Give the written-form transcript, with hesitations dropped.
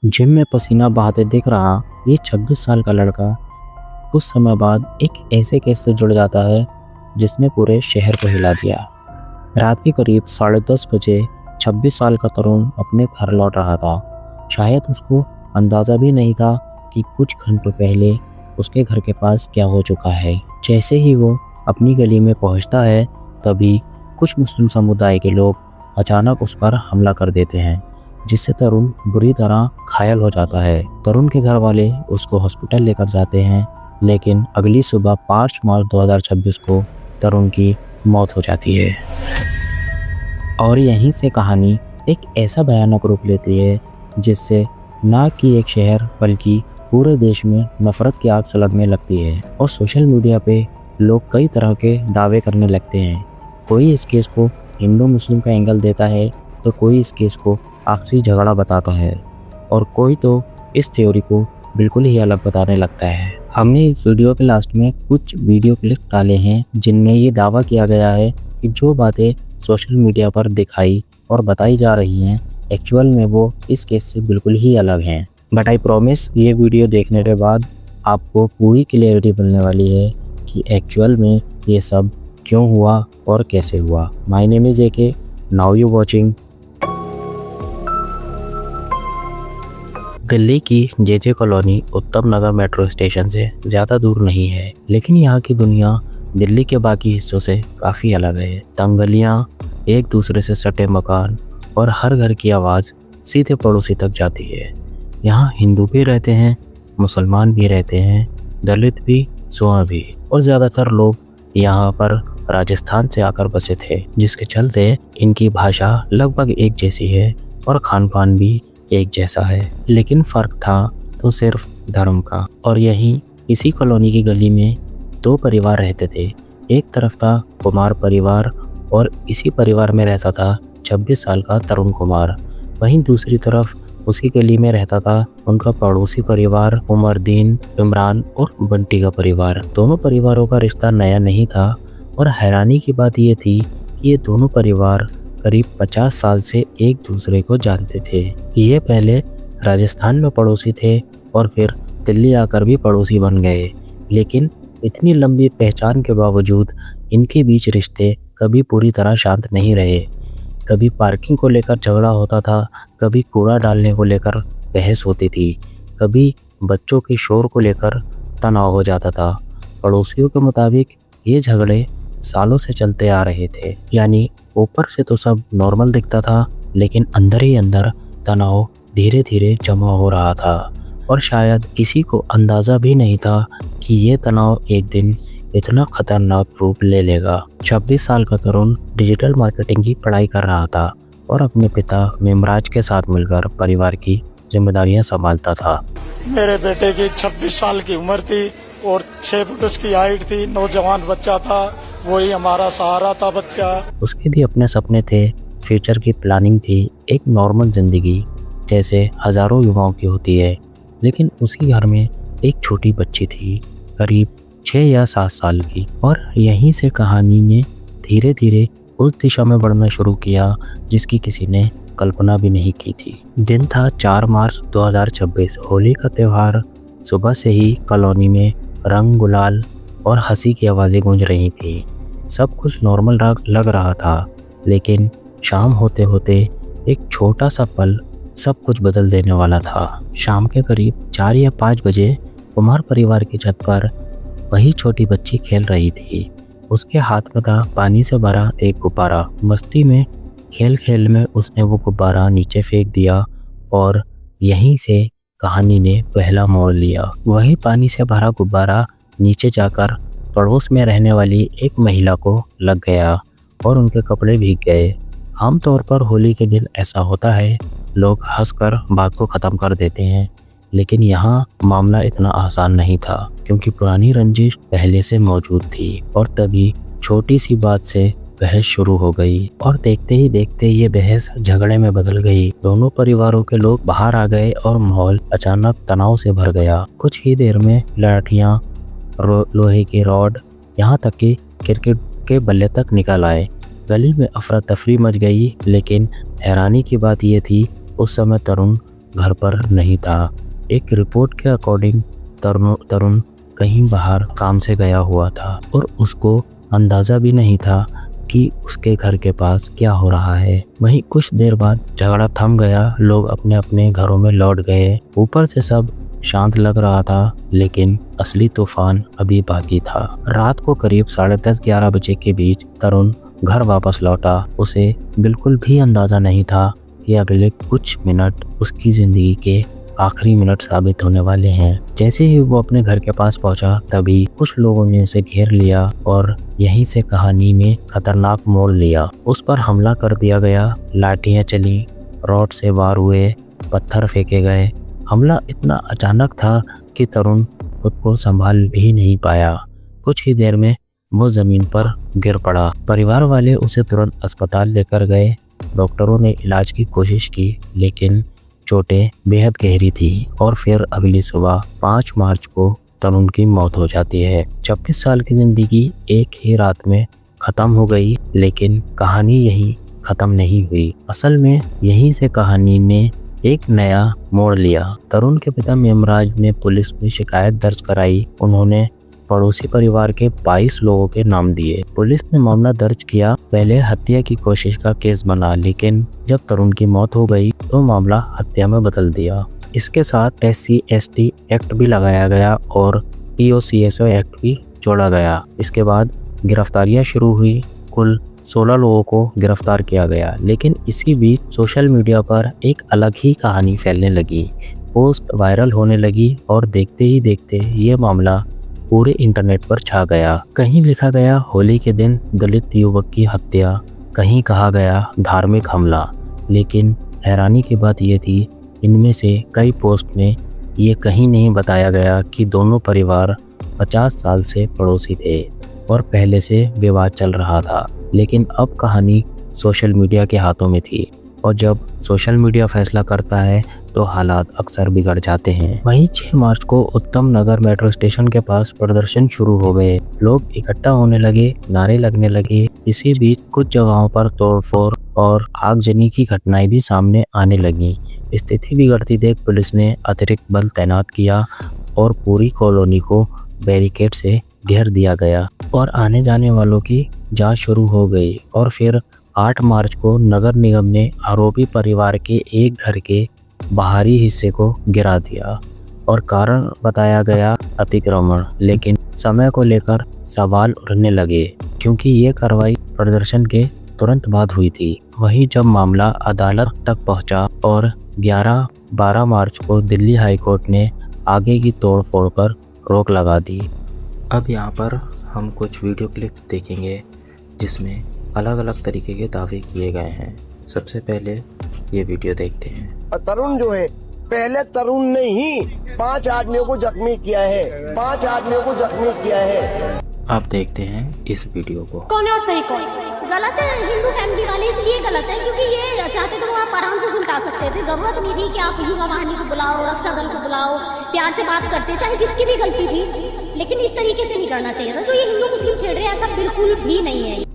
Gym में पसीना बहाते दिख रहा ये 26 साल का लड़का कुछ समय बाद एक ऐसे केस से जुड़ जाता है जिसने पूरे शहर को हिला दिया। रात के करीब 10:30 बजे 26 साल का तरुण अपने घर लौट रहा था। शायद उसको अंदाज़ा भी नहीं था कि कुछ घंटों पहले उसके घर के पास क्या हो चुका है। जैसे ही वो अपनी गली में पहुंचता है तभी कुछ मुस्लिम समुदाय के लोग अचानक उस पर हमला कर देते हैं, जिससे तरुण बुरी तरह घायल हो जाता है। तरुण के घर वाले उसको हॉस्पिटल लेकर जाते हैं, लेकिन अगली सुबह 5 मार्च 2026 को तरुण की मौत हो जाती है। और यहीं से कहानी एक ऐसा भयानक रूप लेती है जिससे न कि एक शहर बल्कि पूरे देश में नफरत की आग सुलगने लगती है। और सोशल मीडिया पे लोग कई तरह के दावे करने लगते हैं। कोई इस केस को हिंदू मुस्लिम का एंगल देता है तो कोई इस केस को आपसी झगड़ा बताता है और कोई तो इस थ्योरी को बिल्कुल ही अलग बताने लगता है। हमने इस वीडियो के लास्ट में कुछ वीडियो क्लिप डाले हैं जिनमें ये दावा किया गया है कि जो बातें सोशल मीडिया पर दिखाई और बताई जा रही हैं एक्चुअल में वो इस केस से बिल्कुल ही अलग हैं। बट आई प्रॉमिस ये वीडियो देखने के बाद आपको पूरी क्लियरिटी मिलने वाली है कि एक्चुअल में ये सब क्यों हुआ और कैसे हुआ। My name is AK, now you watching. Delhi की JJ कॉलोनी उत्तम नगर मेट्रो स्टेशन से ज़्यादा दूर नहीं है, लेकिन यहाँ की दुनिया दिल्ली के बाकी हिस्सों से काफ़ी अलग है। तंग गलियाँ, एक दूसरे से सटे मकान और हर घर की आवाज़ सीधे पड़ोसी तक जाती है। यहाँ हिंदू भी रहते हैं, मुसलमान भी रहते हैं, दलित भी, सोआ भी, और ज़्यादातर लोग यहाँ पर राजस्थान से आकर बसे थे, जिसके चलते इनकी भाषा लगभग एक जैसी है और खान पान भी एक जैसा है। लेकिन फ़र्क था तो सिर्फ धर्म का। और यहीं इसी कॉलोनी की गली में 2 परिवार रहते थे। एक तरफ था कुमार परिवार और इसी परिवार में रहता था 26 साल का तरुण कुमार। वहीं दूसरी तरफ उसी गली में रहता था उनका पड़ोसी परिवार उमरदीन, इमरान और बंटी का परिवार। दोनों परिवारों का रिश्ता नया नहीं था और हैरानी की बात यह थी कि ये दोनों परिवार करीब 50 साल से एक दूसरे को जानते थे। ये पहले राजस्थान में पड़ोसी थे और फिर दिल्ली आकर भी पड़ोसी बन गए, लेकिन इतनी लंबी पहचान के बावजूद इनके बीच रिश्ते कभी पूरी तरह शांत नहीं रहे। कभी पार्किंग को लेकर झगड़ा होता था, कभी कूड़ा डालने को लेकर बहस होती थी, कभी बच्चों के शोर को लेकर तनाव हो जाता था। पड़ोसियों के मुताबिक ये झगड़े सालों से चलते आ रहे थे। यानी ऊपर से तो सब नॉर्मल दिखता था, लेकिन अंदर ही अंदर तनाव धीरे धीरे जमा हो रहा था और शायद किसी को अंदाज़ा भी नहीं था कि ये तनाव एक दिन इतना खतरनाक रूप ले लेगा। 26 साल का तरुण डिजिटल मार्केटिंग की पढ़ाई कर रहा था और अपने पिता मेमराज के साथ मिलकर परिवार की जिम्मेदारियां संभालता था। मेरे बेटे की 26 साल की उम्र थी और 6 फुट उसकी हाइट थी। नौजवान बच्चा था, वही हमारा सहारा था बच्चा। उसके भी अपने सपने थे, फ्यूचर की प्लानिंग थी, एक नॉर्मल जिंदगी जैसे हजारों युवाओं की होती है। लेकिन उसी घर में एक छोटी बच्ची थी, करीब 6 या 7 साल की। और यहीं से कहानी ने धीरे धीरे उस दिशा में बढ़ना शुरू किया जिसकी किसी ने कल्पना भी नहीं की थी। दिन था 4 मार्च 2026, होली का त्यौहार। सुबह से ही कॉलोनी में रंग, गुलाल और हंसी की आवाज़ें गूंज रही थी। सब कुछ नॉर्मल लग रहा था, लेकिन शाम होते होते एक छोटा सा पल सब कुछ बदल देने वाला था। शाम के करीब 4 या 5 बजे कुमार परिवार की छत पर वही छोटी बच्ची खेल रही थी। उसके हाथ में था पानी से भरा एक गुब्बारा। मस्ती में खेल खेल में उसने वो गुब्बारा नीचे फेंक दिया और यहीं से कहानी ने पहला मोड़ लिया। वही पानी से भरा गुब्बारा नीचे जाकर पड़ोस में रहने वाली एक महिला को लग गया और उनके कपड़े भीग गए। आमतौर पर होली के दिन ऐसा होता है, लोग हंसकर बात को ख़त्म कर देते हैं, लेकिन यहाँ मामला इतना आसान नहीं था क्योंकि पुरानी रंजिश पहले से मौजूद थी। और तभी छोटी सी बात से बहस शुरू हो गई और देखते ही देखते ये बहस झगड़े में बदल गई। दोनों परिवारों के लोग बाहर आ गए और माहौल अचानक तनाव से भर गया। कुछ ही देर में लाठियाँ, लोहे की रॉड, यहाँ तक कि क्रिकेट के बल्ले तक निकल आए। गली में अफरा तफरी मच गई, लेकिन हैरानी की बात यह थी उस समय तरुण घर पर नहीं था। एक रिपोर्ट के अकॉर्डिंग तरुण कहीं बाहर काम से गया हुआ था और उसको अंदाज़ा भी नहीं था कि उसके घर के पास क्या हो रहा है। वहीं कुछ देर बाद झगड़ा थम गया, लोग अपने अपने घरों में लौट गए। ऊपर से सब शांत लग रहा था, लेकिन असली तूफान अभी बाकी था। रात को करीब 10:30-11 बजे के बीच तरुण घर वापस लौटा। उसे बिल्कुल भी अंदाजा नहीं था कि अगले कुछ मिनट उसकी जिंदगी के आखिरी मिनट साबित होने वाले हैं। जैसे ही वो अपने घर के पास पहुंचा, तभी कुछ लोगों ने उसे घेर लिया और यहीं से कहानी में खतरनाक मोड़ लिया। उस पर हमला कर दिया गया, लाठियां चली, रॉड से वार हुए, पत्थर फेंके गए। हमला इतना अचानक था कि तरुण खुद को संभाल भी नहीं पाया। कुछ ही देर में वो जमीन पर गिर पड़ा। परिवार वाले उसे तुरंत अस्पताल लेकर गए। डॉक्टरों ने इलाज की कोशिश की, लेकिन चोटें बेहद गहरी थी और फिर अगली सुबह 5 मार्च को तरुण की मौत हो जाती है। 26 साल की जिंदगी एक ही रात में खत्म हो गई, लेकिन कहानी यहीं खत्म नहीं हुई। असल में यहीं से कहानी ने एक नया मोड़ लिया। तरुण के पिता मेमराज ने पुलिस में शिकायत दर्ज कराई। उन्होंने पड़ोसी परिवार के 22 लोगों के नाम दिए। पुलिस ने मामला दर्ज किया। पहले हत्या की कोशिश का केस बना, लेकिन जब तरुण की मौत हो गई तो मामला हत्या में बदल दिया। इसके साथ SC/ST एक्ट भी लगाया गया और POCSO एक्ट भी जोड़ा गया। इसके बाद गिरफ्तारियां शुरू हुई। कुल 16 लोगों को गिरफ्तार किया गया। लेकिन इसी बीच सोशल मीडिया पर एक अलग ही कहानी फैलने लगी। पोस्ट वायरल होने लगी और देखते ही देखते ये मामला पूरे इंटरनेट पर छा गया। कहीं लिखा गया होली के दिन दलित युवक की हत्या, कहीं कहा गया धार्मिक हमला। लेकिन हैरानी की बात यह थी, इनमें से कई पोस्ट में ये कहीं नहीं बताया गया कि दोनों परिवार 50 साल से पड़ोसी थे और पहले से विवाद चल रहा था। लेकिन अब कहानी सोशल मीडिया के हाथों में थी और जब सोशल मीडिया फैसला करता है तो हालात अक्सर बिगड़ जाते हैं। वहीं 6 मार्च को उत्तम नगर मेट्रो स्टेशन के पास प्रदर्शन शुरू हो गए। लोग इकट्ठा होने लगे, नारे लगने लगे। इसी बीच कुछ जगहों पर तोड़फोड़ और आगजनी की घटनाएं भी सामने आने लगी। स्थिति बिगड़ती देख पुलिस ने अतिरिक्त बल तैनात किया और पूरी कॉलोनी को बैरिकेड से घेर दिया गया और आने जाने वालों की जांच शुरू हो गई। और फिर 8 मार्च को नगर निगम ने आरोपी परिवार के एक घर के बाहरी हिस्से को गिरा दिया और कारण बताया गया अतिक्रमण। लेकिन समय को लेकर सवाल उठने लगे, क्योंकि ये कार्रवाई प्रदर्शन के तुरंत बाद हुई थी। वहीं जब मामला अदालत तक पहुंचा और 11-12 मार्च को दिल्ली हाई कोर्ट ने आगे की तोड़फोड़ पर रोक लगा दी। अब यहाँ पर हम कुछ वीडियो क्लिप्स देखेंगे जिसमें अलग अलग तरीके के दावे किए गए हैं। सबसे पहले ये वीडियो देखते हैं। तरुण जो है, पहले तरुण ने ही 5 आदमियों को जख्मी किया है, 5 आदमियों को जख्मी किया है। आप देखते हैं इस वीडियो को। कौन है और सही कौन? गलत है हिंदू फैमिली वाले, इसलिए गलत है क्योंकि ये चाहते तो वो आप आराम से सुलटा सकते थे। जरूरत नहीं थी कि आप युवा वाहिनी को बुलाओ, रक्षा दल को बुलाओ, प्यार से बात करते, चाहे जिसकी भी गलती थी, लेकिन इस तरीके से नहीं करना चाहिए था। जो ये हिंदू मुस्लिम छेड़ रहे हैं, ऐसा बिल्कुल भी नहीं है।